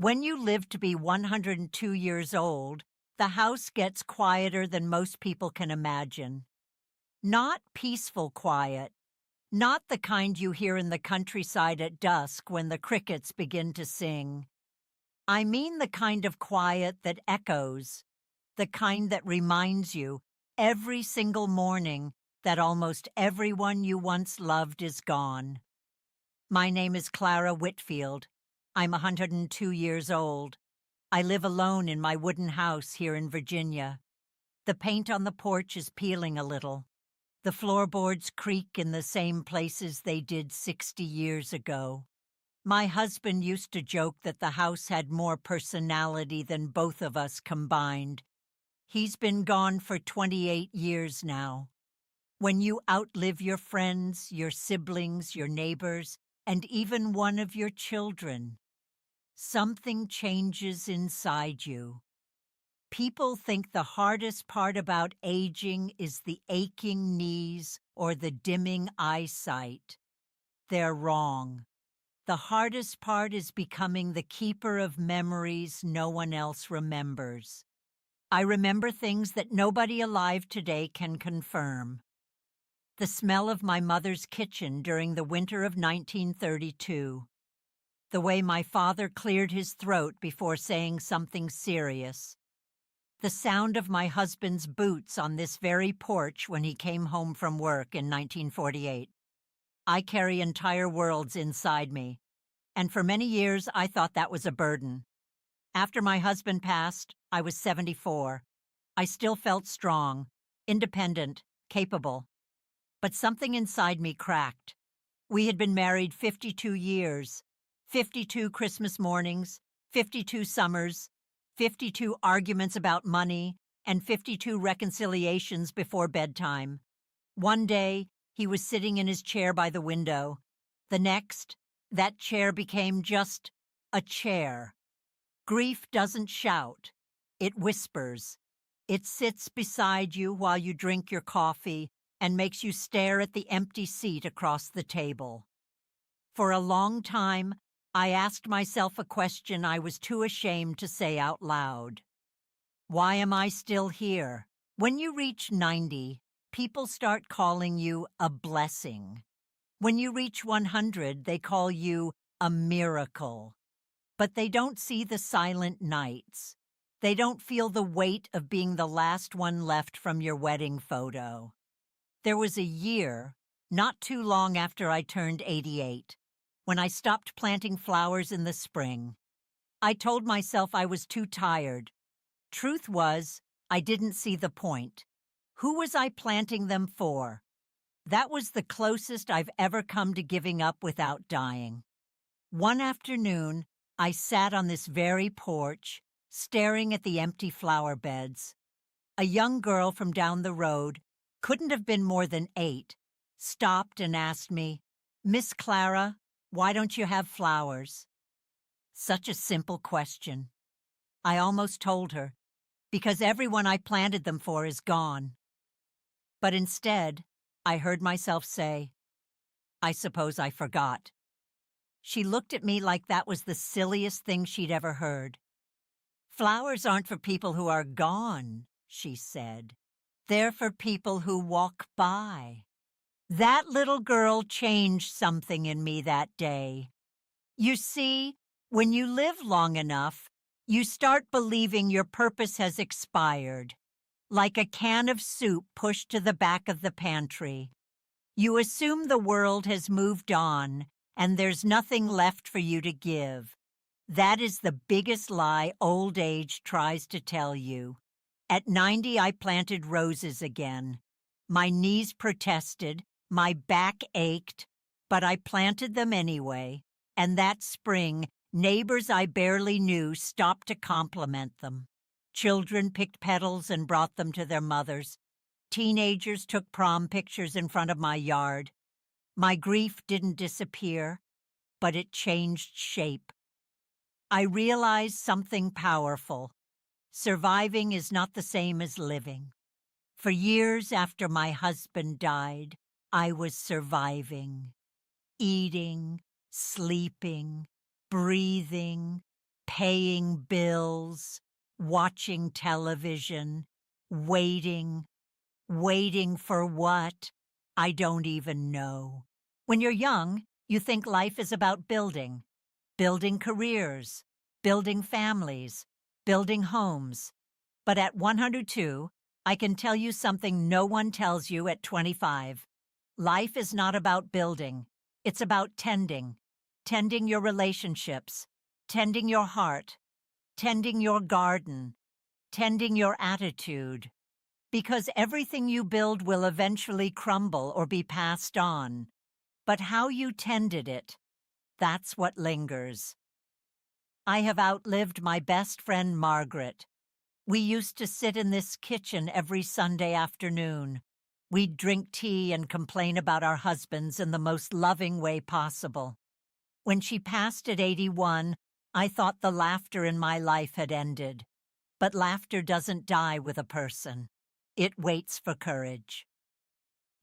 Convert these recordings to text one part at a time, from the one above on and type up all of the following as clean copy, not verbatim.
When you live to be 102 years old, the house gets quieter than most people can imagine. Not peaceful quiet, not the kind you hear in the countryside at dusk when the crickets begin to sing. I mean the kind of quiet that echoes, the kind that reminds you every single morning that almost everyone you once loved is gone. My name is Clara Whitfield. I'm 102 years old. I live alone in my wooden house here in Virginia. The paint on the porch is peeling a little. The floorboards creak in the same places they did 60 years ago. My husband used to joke that the house had more personality than both of us combined. He's been gone for 28 years now. When you outlive your friends, your siblings, your neighbors, and even one of your children, something changes inside you. People think the hardest part about aging is the aching knees or the dimming eyesight. They're wrong. The hardest part is becoming the keeper of memories no one else remembers. I remember things that nobody alive today can confirm. The smell of my mother's kitchen during the winter of 1932. The way my father cleared his throat before saying something serious. The sound of my husband's boots on this very porch when he came home from work in 1948. I carry entire worlds inside me, and for many years I thought that was a burden. After my husband passed, I was 74. I still felt strong, independent, capable. But something inside me cracked. We had been married 52 years, 52 Christmas mornings, 52 summers, 52 arguments about money, and 52 reconciliations before bedtime. One day, he was sitting in his chair by the window. The next, that chair became just a chair. Grief doesn't shout. It whispers. It sits beside you while you drink your coffee and makes you stare at the empty seat across the table. For a long time, I asked myself a question I was too ashamed to say out loud. Why am I still here? When you reach 90, people start calling you a blessing. When you reach 100, they call you a miracle. But they don't see the silent nights. They don't feel the weight of being the last one left from your wedding photo. There was a year, not too long after I turned 88, when I stopped planting flowers in the spring. I told myself I was too tired. Truth was, I didn't see the point. Who was I planting them for? That was the closest I've ever come to giving up without dying. One afternoon, I sat on this very porch, staring at the empty flower beds. A young girl from down the road, couldn't have been more than 8, stopped and asked me, "Miss Clara, why don't you have flowers?" Such a simple question. I almost told her, because everyone I planted them for is gone. But instead, I heard myself say, "I suppose I forgot." She looked at me like that was the silliest thing she'd ever heard. "Flowers aren't for people who are gone," she said. "They're for people who walk by." That little girl changed something in me that day. You see, when you live long enough, you start believing your purpose has expired, like a can of soup pushed to the back of the pantry. You assume the world has moved on, and there's nothing left for you to give. That is the biggest lie old age tries to tell you. At 90, I planted roses again. My knees protested, my back ached, but I planted them anyway. And that spring, neighbors I barely knew stopped to compliment them. Children picked petals and brought them to their mothers. Teenagers took prom pictures in front of my yard. My grief didn't disappear, but it changed shape. I realized something powerful. Surviving is not the same as living. For years after my husband died, I was surviving. Eating, sleeping, breathing, paying bills, watching television, waiting. Waiting for what? I don't even know. When you're young, you think life is about building. Building careers, building families, building homes. But at 102, I can tell you something no one tells you at 25. Life is not about building. It's about tending. Tending your relationships, tending your heart, tending your garden, tending your attitude. Because everything you build will eventually crumble or be passed on. But how you tended it, that's what lingers. I have outlived my best friend Margaret. We used to sit in this kitchen every Sunday afternoon. We'd drink tea and complain about our husbands in the most loving way possible. When she passed at 81, I thought the laughter in my life had ended. But laughter doesn't die with a person. It waits for courage.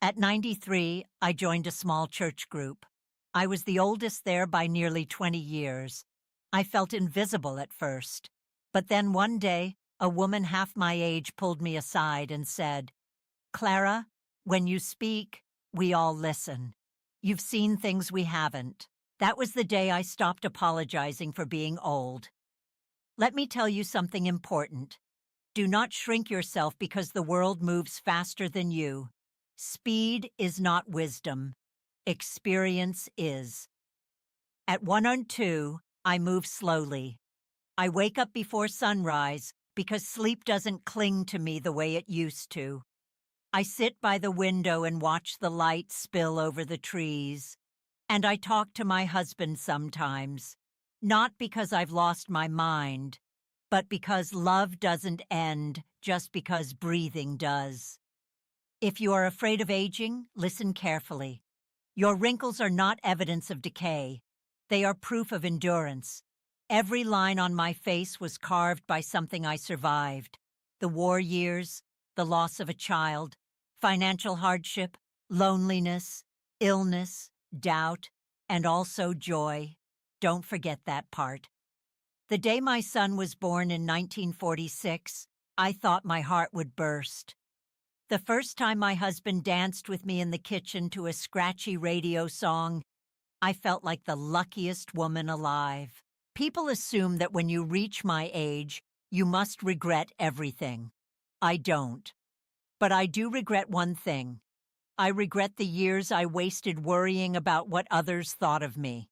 At 93, I joined a small church group. I was the oldest there by nearly 20 years. I felt invisible at first. But then one day, a woman half my age pulled me aside and said, "Clara, when you speak, we all listen. You've seen things we haven't." That was the day I stopped apologizing for being old. Let me tell you something important. Do not shrink yourself because the world moves faster than you. Speed is not wisdom. Experience is. At 102, I move slowly. I wake up before sunrise because sleep doesn't cling to me the way it used to. I sit by the window and watch the light spill over the trees. And I talk to my husband sometimes, not because I've lost my mind, but because love doesn't end just because breathing does. If you are afraid of aging, listen carefully. Your wrinkles are not evidence of decay. They are proof of endurance. Every line on my face was carved by something I survived. The war years, the loss of a child, financial hardship, loneliness, illness, doubt, and also joy. Don't forget that part. The day my son was born in 1946, I thought my heart would burst. The first time my husband danced with me in the kitchen to a scratchy radio song, I felt like the luckiest woman alive. People assume that when you reach my age, you must regret everything. I don't. But I do regret one thing. I regret the years I wasted worrying about what others thought of me.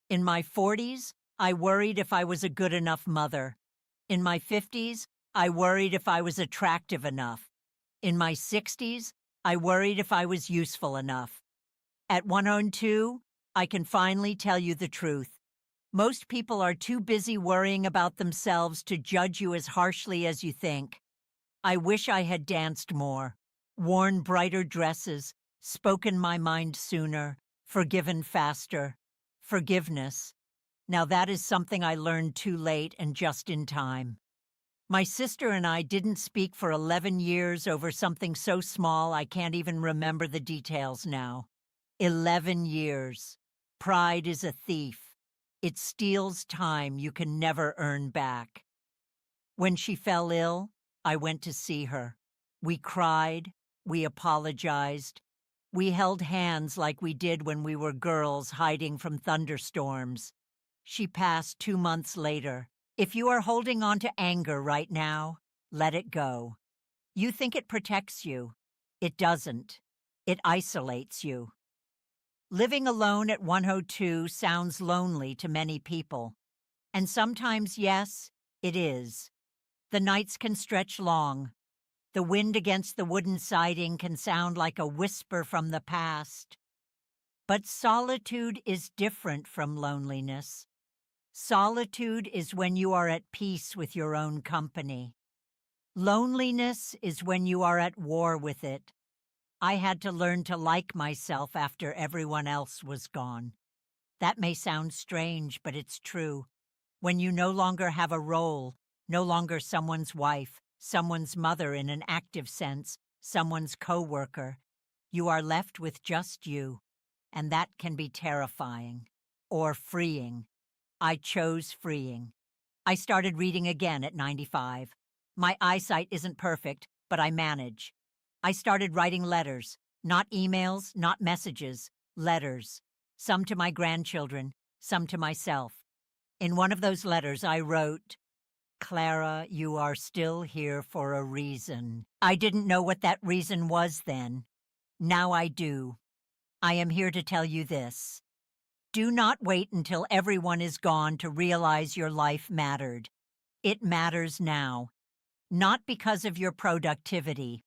In my 40s, I worried if I was a good enough mother. In my 50s, I worried if I was attractive enough. In my 60s, I worried if I was useful enough. At 102, I can finally tell you the truth. Most people are too busy worrying about themselves to judge you as harshly as you think. I wish I had danced more, worn brighter dresses, spoken my mind sooner, forgiven faster. Forgiveness. Now that is something I learned too late and just in time. My sister and I didn't speak for 11 years over something so small I can't even remember the details now. 11 years. Pride is a thief. It steals time you can never earn back. When she fell ill, I went to see her. We cried. We apologized. We held hands like we did when we were girls hiding from thunderstorms. She passed 2 months later. If you are holding on to anger right now, let it go. You think it protects you. It doesn't. It isolates you. Living alone at 102 sounds lonely to many people. And sometimes, yes, it is. The nights can stretch long. The wind against the wooden siding can sound like a whisper from the past. But solitude is different from loneliness. Solitude is when you are at peace with your own company. Loneliness is when you are at war with it. I had to learn to like myself after everyone else was gone. That may sound strange, but it's true. When you no longer have a role, no longer someone's wife, someone's mother in an active sense, someone's co-worker, you are left with just you, and that can be terrifying or freeing. I chose freeing. I started reading again at 95. My eyesight isn't perfect, but I manage. I started writing letters, not emails, not messages, letters. Some to my grandchildren, some to myself. In one of those letters, I wrote, "Clara, you are still here for a reason." I didn't know what that reason was then. Now I do. I am here to tell you this. Do not wait until everyone is gone to realize your life mattered. It matters now. Not because of your productivity,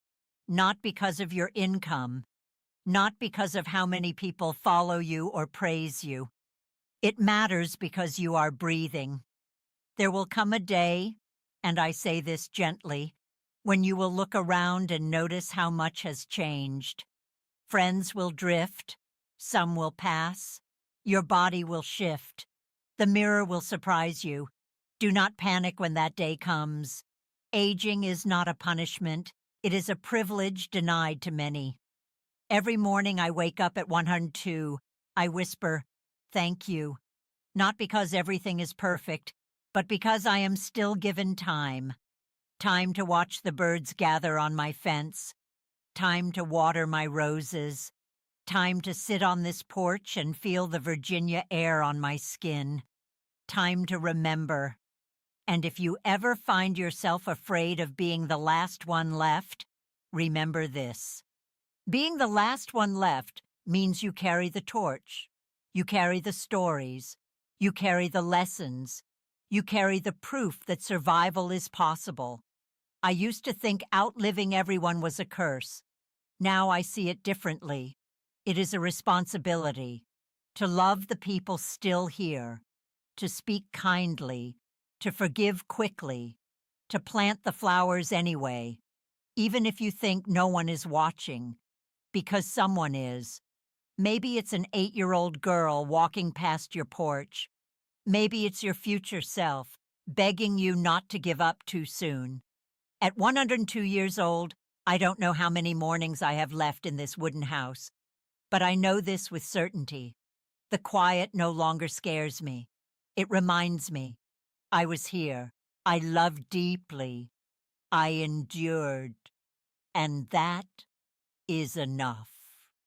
not because of your income, not because of how many people follow you or praise you. It matters because you are breathing. There will come a day, and I say this gently, when you will look around and notice how much has changed. Friends will drift, some will pass, your body will shift. The mirror will surprise you. Do not panic when that day comes. Aging is not a punishment. It is a privilege denied to many. Every morning I wake up at 102. I whisper, "Thank you." Not because everything is perfect, but because I am still given time. Time to watch the birds gather on my fence. Time to water my roses. Time to sit on this porch and feel the Virginia air on my skin. Time to remember. And if you ever find yourself afraid of being the last one left, remember this. Being the last one left means you carry the torch. You carry the stories. You carry the lessons. You carry the proof that survival is possible. I used to think outliving everyone was a curse. Now I see it differently. It is a responsibility to love the people still here, to speak kindly, to forgive quickly, to plant the flowers anyway, even if you think no one is watching, because someone is. Maybe it's an 8-year-old girl walking past your porch. Maybe it's your future self, begging you not to give up too soon. At 102 years old, I don't know how many mornings I have left in this wooden house, but I know this with certainty. The quiet no longer scares me. It reminds me, I was here. I loved deeply. I endured. And that is enough.